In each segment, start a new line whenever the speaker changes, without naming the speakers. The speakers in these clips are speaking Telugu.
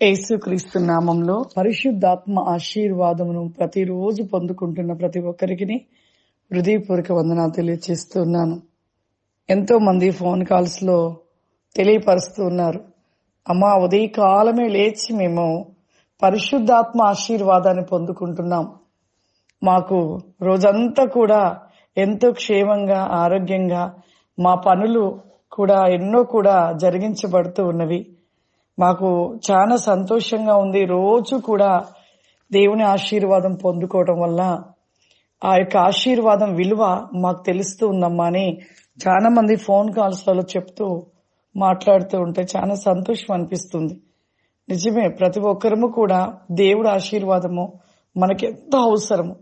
యేసుక్రీస్తు నామంలో పరిశుద్ధాత్మ ఆశీర్వాదమును ప్రతిరోజు పొందుకుంటున్న ప్రతి ఒక్కరికి హృదయపూర్వక వందనాలు తెలియజేస్తున్నాను. ఎంతో మంది ఫోన్ కాల్స్ లో తెలియపరుస్తూ ఉన్నారు, అమ్మా ఉదయకాలమే లేచి మేము పరిశుద్ధాత్మ ఆశీర్వాదాన్ని పొందుకుంటున్నాం. మాకు రోజంతా కూడా ఎంతో క్షేమంగా ఆరోగ్యంగా మా పనులు కూడా ఎన్నో కూడా జరిగించబడుతూ ఉన్నవి. మాకు చాలా సంతోషంగా ఉంది. రోజు కూడా దేవుని ఆశీర్వాదం పొందుకోవడం వల్ల ఆ యొక్క ఆశీర్వాదం విలువ మాకు తెలుస్తూ ఉందమ్మా అని చాలా మంది ఫోన్ కాల్స్ లలో చెప్తూ మాట్లాడుతూ ఉంటే చాలా సంతోషం అనిపిస్తుంది. నిజమే, ప్రతి ఒక్కరము కూడా దేవుడి ఆశీర్వాదము మనకి ఎంతో అవసరము.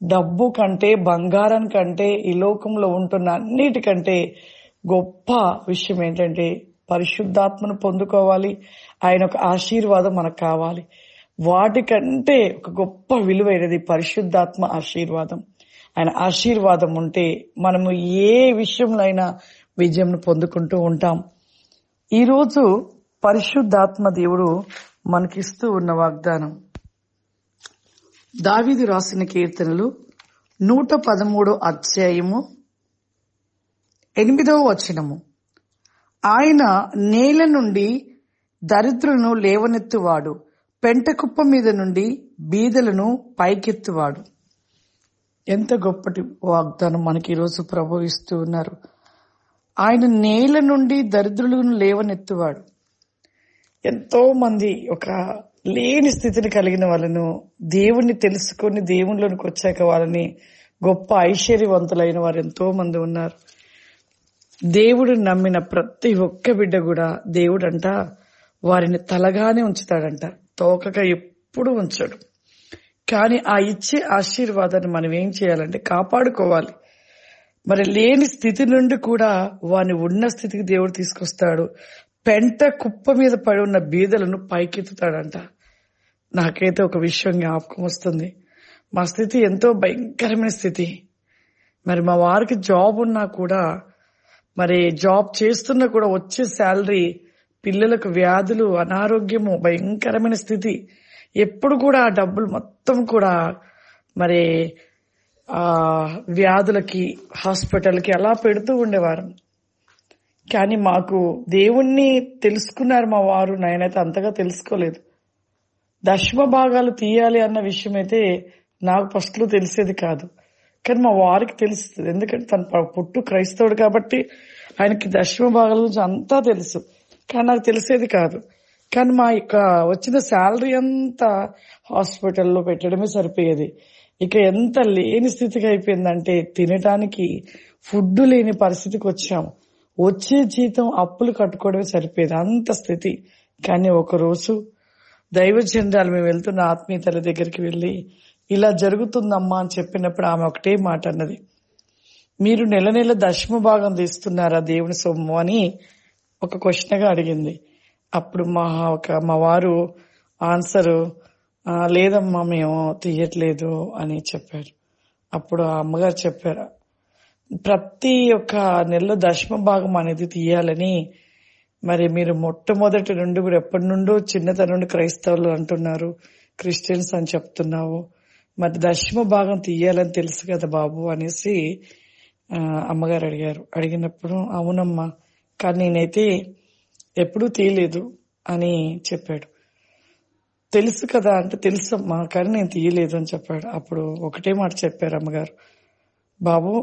డబ్బు కంటే బంగారం కంటే ఈ లోకంలో ఉంటున్న అన్నిటికంటే గొప్ప విషయం ఏంటంటే పరిశుద్ధాత్మను పొందుకోవాలి. ఆయన ఒక ఆశీర్వాదం మనకు కావాలి. వాటికంటే ఒక గొప్ప విలువైనది పరిశుద్ధాత్మ ఆశీర్వాదం. ఆయన ఆశీర్వాదం ఉంటే మనము ఏ విషయంలో అయినా విజయం పొందుకుంటూ ఉంటాం. ఈరోజు పరిశుద్ధాత్మ దేవుడు మనకిస్తూ ఉన్న వాగ్దానం దావీదు రాసిన కీర్తనలు 113 అధ్యాయము 8వ వచనము. ఆయన నేల నుండి దరిద్రులను లేవనెత్తువాడు, పెంట కుప్ప మీద నుండి బీదలను పైకెత్తువాడు. ఎంత గొప్పటి వాగ్దానం మనకి ఈరోజు ప్రభు ఇస్తూ ఉన్నారు. ఆయన నేల నుండి దరిద్రులను లేవనెత్తువాడు. ఎంతో మంది ఒక లేని స్థితిని కలిగిన వాళ్ళను దేవుణ్ణి తెలుసుకొని దేవునిలోనికి వచ్చాక వాళ్ళని గొప్ప ఐశ్వర్యవంతులైన వారు ఎంతో మంది ఉన్నారు. దేవుడు నమ్మిన ప్రతి ఒక్క బిడ్డ కూడా దేవుడంట వారిని తలగానే ఉంచుతాడంట, తోకగా ఎప్పుడు ఉంచాడు. కానీ ఆ ఇచ్చే ఆశీర్వాదాన్ని మనం ఏం చేయాలంటే కాపాడుకోవాలి. మరి లేని స్థితి నుండి కూడా వారిని ఉన్న స్థితికి దేవుడు తీసుకొస్తాడు. పెంట కుప్ప మీద పడి ఉన్న బీదలను పైకెత్తుతాడంట. నాకైతే ఒక విషయం జ్ఞాపకం వస్తుంది. మా స్థితి ఎంతో భయంకరమైన స్థితి. మరి మా వారికి జాబ్ ఉన్నా కూడా, మరి జాబ్ చేస్తున్నా కూడా వచ్చే శాలరీ, పిల్లలకు వ్యాధులు, అనారోగ్యము, భయంకరమైన స్థితి. ఎప్పుడు కూడా ఆ డబ్బులు మొత్తం కూడా మరి వ్యాధులకి, హాస్పిటల్కి అలా పెడుతూ ఉండేవారు. కానీ మాకు దేవుణ్ణి తెలుసుకున్నారు మా వారు, నేనైతే అంతగా తెలుసుకోలేదు. దశమ భాగాలు తీయాలి అన్న విషయం అయితే నాకు ఫస్ట్ లో తెలిసేది కాదు. కానీ మా వారికి తెలుస్తుంది, ఎందుకంటే తన పుట్టు క్రైస్తవుడు కాబట్టి ఆయనకి దశమ భాగాల గురించి అంతా తెలుసు. కానీ నాకు తెలిసేది కాదు. కానీ మా యొక్క వచ్చిన శాలరీ అంతా హాస్పిటల్లో పెట్టడమే సరిపోయేది. ఇక ఎంత లేని స్థితికి అయిపోయిందంటే తినడానికి ఫుడ్ లేని పరిస్థితికి వచ్చాము. వచ్చే జీతం అప్పులు కట్టుకోవడమే సరిపోయేది, అంత స్థితి. కానీ ఒకరోజు దైవజనురాలు మేము వెళ్తున్న ఆత్మీయతల దగ్గరికి వెళ్ళి ఇలా జరుగుతుందమ్మా అని చెప్పినప్పుడు ఆమె ఒకటే మాట అన్నది, మీరు నెల నెల దశమ భాగం తీస్తున్నారా దేవుని సొమ్ము అని ఒక క్వశ్చన్ గా అడిగింది. అప్పుడు మా వారు ఆన్సర్, లేదమ్మా మేము తీయట్లేదు అని చెప్పారు. అప్పుడు ఆ అమ్మగారు చెప్పారు, ప్రతి ఒక్క నెలలో దశమ భాగం అనేది తీయాలని. మరి మీరు మొట్టమొదటి నుండి కూడా ఎప్పటి నుండో చిన్నతనం నుండి క్రైస్తవులు అంటున్నారు, క్రిస్టియన్స్ అని చెప్తున్నావు, మరి దశమ భాగం తీయాలని తెలుసు కదా బాబు అనేసి అమ్మగారు అడిగారు. అడిగినప్పుడు అవునమ్మా, కానీ నేనైతే ఎప్పుడూ తీయలేదు అని చెప్పాడు. తెలుసు కదా అంటే తెలుసమ్మా, కానీ నేను తీయలేదు అని చెప్పాడు. అప్పుడు ఒకటే మాట చెప్పారు అమ్మగారు, బాబు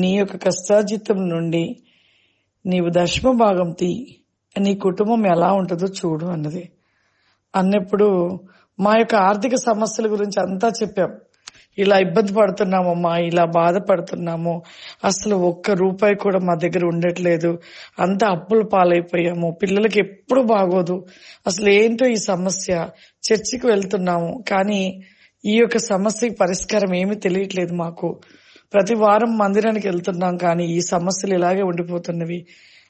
నీ యొక్క కష్టార్జితం నుండి నీవు దశమ భాగం తీ, నీ కుటుంబం ఎలా ఉంటుందో చూడు అన్నది. అన్నప్పుడు మా యొక్క ఆర్థిక సమస్యల గురించి అంతా చెప్పాం. ఇలా ఇబ్బంది పడుతున్నామమ్మా, ఇలా బాధపడుతున్నాము, అసలు ఒక్క రూపాయి కూడా మా దగ్గర ఉండట్లేదు, అంతా అప్పుల పాలైపోయాము, పిల్లలకి ఎప్పుడు బాగోదు, అసలు ఏంటో ఈ సమస్య, చర్చికి వెళ్తున్నాము కానీ ఈ యొక్క సమస్యకి పరిష్కారం ఏమీ తెలియట్లేదు మాకు, ప్రతి వారం మందిరానికి వెళ్తున్నాం కానీ ఈ సమస్యలు ఇలాగే ఉండిపోతున్నవి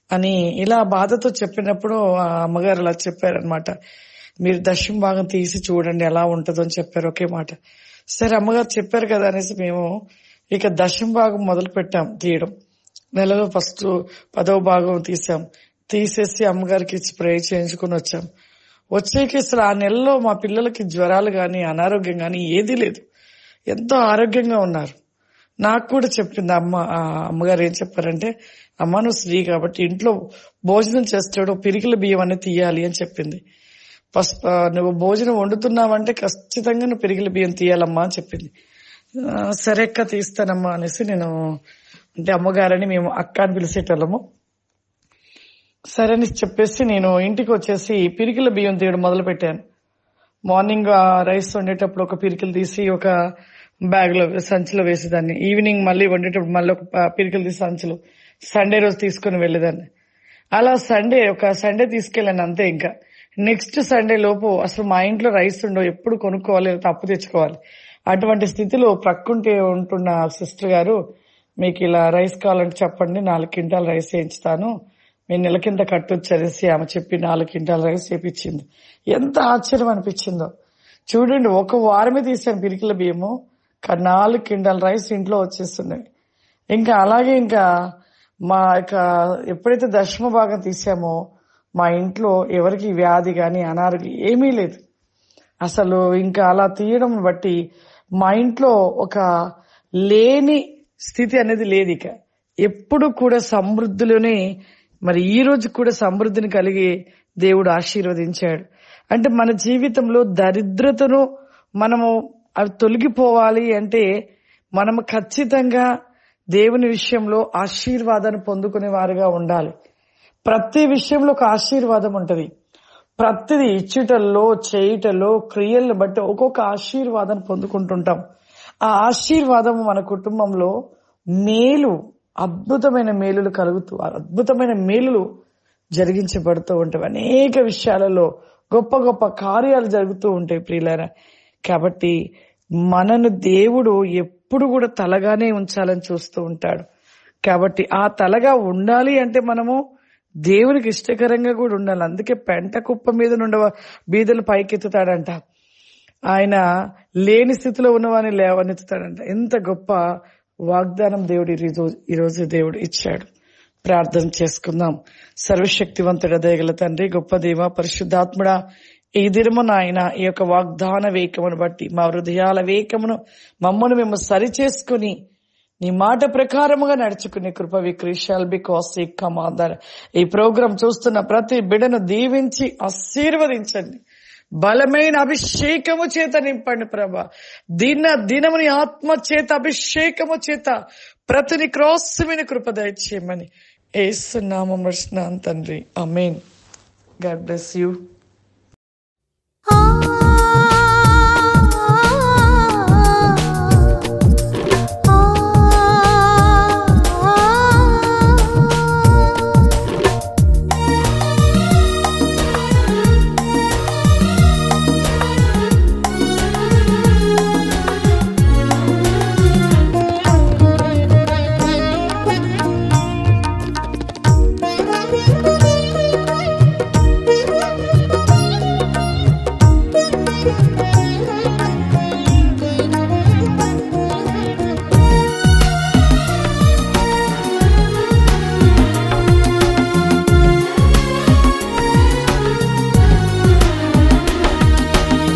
అని ఇలా బాధతో చెప్పినప్పుడు ఆ అమ్మగారు అలా చెప్పారనమాట, మీరు దశమ భాగం తీసి చూడండి ఎలా ఉంటుందో అని చెప్పారు. ఒకే మాట. సరే అమ్మగారు చెప్పారు కదా అనేసి మేము ఇక దశమ భాగం మొదలు పెట్టాం తీయడం. నెలలో ఫస్ట్ 10వ భాగం తీసాం. తీసేసి అమ్మగారికి ఇచ్చి ప్రే చేయించుకుని వచ్చాం. వచ్చేకి అసలు ఆ నెలలో మా పిల్లలకి జ్వరాలు గాని అనారోగ్యం గాని ఏదీ లేదు, ఎంతో ఆరోగ్యంగా ఉన్నారు. నాకు కూడా చెప్పింది అమ్మగారు ఏం చెప్పారంటే, అమ్మ నువ్వు స్త్రీ కాబట్టి ఇంట్లో భోజనం చేస్తాడు పిరికిల బియ్యం అనేది తీయాలి అని చెప్పింది. ఫస్ట్ నువ్వు భోజనం వండుతున్నావంటే ఖచ్చితంగా నువ్వు పిరికిల బియ్యం తీయాలమ్మా అని చెప్పింది. సరే అక్క తీస్తానమ్మా అనేసి నేను, అంటే అమ్మగారని మేము అక్క అని పిలిచేటోళ్ళము, సరే అని చెప్పేసి నేను ఇంటికి వచ్చేసి పిరికిల బియ్యం తీయడం మొదలు పెట్టాను. మార్నింగ్ రైస్ వండేటప్పుడు ఒక పిరికిలు తీసి ఒక బ్యాగ్ లో సంచిలో వేసేదాన్ని, ఈవినింగ్ మళ్ళీ వండేటప్పుడు మళ్ళీ ఒక పిరికిలు తీసి సంచులు, సండే రోజు తీసుకుని వెళ్ళేదాన్ని. అలా ఒక సండే తీసుకెళ్ళాను అంతే. ఇంకా నెక్స్ట్ సండే లోపు అసలు మా ఇంట్లో రైస్ ఉండవు, ఎప్పుడు కొనుక్కోవాలి అప్పు తెచ్చుకోవాలి. అటువంటి స్థితిలో ప్రక్కుంటే ఉంటున్న సిస్టర్ గారు, మీకు ఇలా రైస్ కావాలంటే చెప్పండి 4 క్వింటాల రైస్ వేయించుతాను, మీరు నెల కింద కట్టొచ్చు అనేసి ఆమె చెప్పి 4 క్వింటాల రైస్ వేయించింది. ఎంత ఆశ్చర్యం అనిపించిందో చూడండి. ఒక వారమే తీసాను పిరికిల బియ్యము, 4 క్వింటాల రైస్ ఇంట్లో వచ్చేస్తున్నాయి. ఇంకా అలాగే ఇంకా మా ఎప్పుడైతే దశమ భాగం తీసామో మా ఇంట్లో ఎవరికి వ్యాధి గాని అనారోగ్యం ఏమీ లేదు. అసలు ఇంకా అలా తీయడం బట్టి మా ఇంట్లో ఒక లేని స్థితి అనేది లేదు. ఇక ఎప్పుడు కూడా సమృద్ధిలోనే, మరి ఈ రోజు కూడా సమృద్ధిని కలిగి దేవుడు ఆశీర్వదించాడు. అంటే మన జీవితంలో దరిద్రతను మనము అవి తొలగిపోవాలి అంటే మనము ఖచ్చితంగా దేవుని విషయంలో ఆశీర్వాదాన్ని పొందుకునే వారుగా ఉండాలి. ప్రతి విషయంలో ఒక ఆశీర్వాదం ఉంటది. ప్రతిది ఇచ్చుటల్లో చేయటల్లో క్రియలను బట్టి ఒక్కొక్క ఆశీర్వాదాన్ని పొందుకుంటుంటాం. ఆ ఆశీర్వాదం మన కుటుంబంలో మేలు, అద్భుతమైన మేలులు కలుగుతూ అద్భుతమైన మేలులు జరిగించబడుతూ ఉంటాయి. అనేక విషయాలలో గొప్ప గొప్ప కార్యాలు జరుగుతూ ఉంటాయి ప్రియులారా. కాబట్టి మనను దేవుడు ఎప్పుడు కూడా తలగానే ఉంచాలని చూస్తూ ఉంటాడు. కాబట్టి ఆ తలగా ఉండాలి అంటే మనము దేవునికి ఇష్టకరంగా కూడా ఉండాలి. అందుకే పెంట కుప్ప మీద నుండి బీదలు పైకెత్తుతాడంట, ఆయన లేని స్థితిలో ఉన్నవాని లేవనెత్తుతాడంట. ఎంత గొప్ప వాగ్దానం దేవుడు ఈరోజు దేవుడు ఇచ్చాడు. ప్రార్థన చేసుకుందాం. సర్వశక్తివంతుడ దయగల తండ్రి, గొప్ప దేవ, పరిశుద్ధాత్ముడా, ఈ దినమున ఆయన ఈ యొక్క వాగ్దాన వేకమును బట్టి మా హృదయాల వేకమును మమ్మను మేము సరి చేసుకుని నీ మాట ప్రకారముగా నడుచుకునే కృప విక్రీషాల్ బికాస్ ఈ ప్రోగ్రాం చూస్తున్న ప్రతి బిడ్డను దీవించి ఆశీర్వదించండి. బలమైన అభిషేకము చేత నింపండి ప్రభా. దినముని ఆత్మ చేత అభిషేకము చేత ప్రతిని క్రోస్సుమైన కృప దయచేయమని యేసు నామమున తండ్రి, ఆమేన్. God bless you.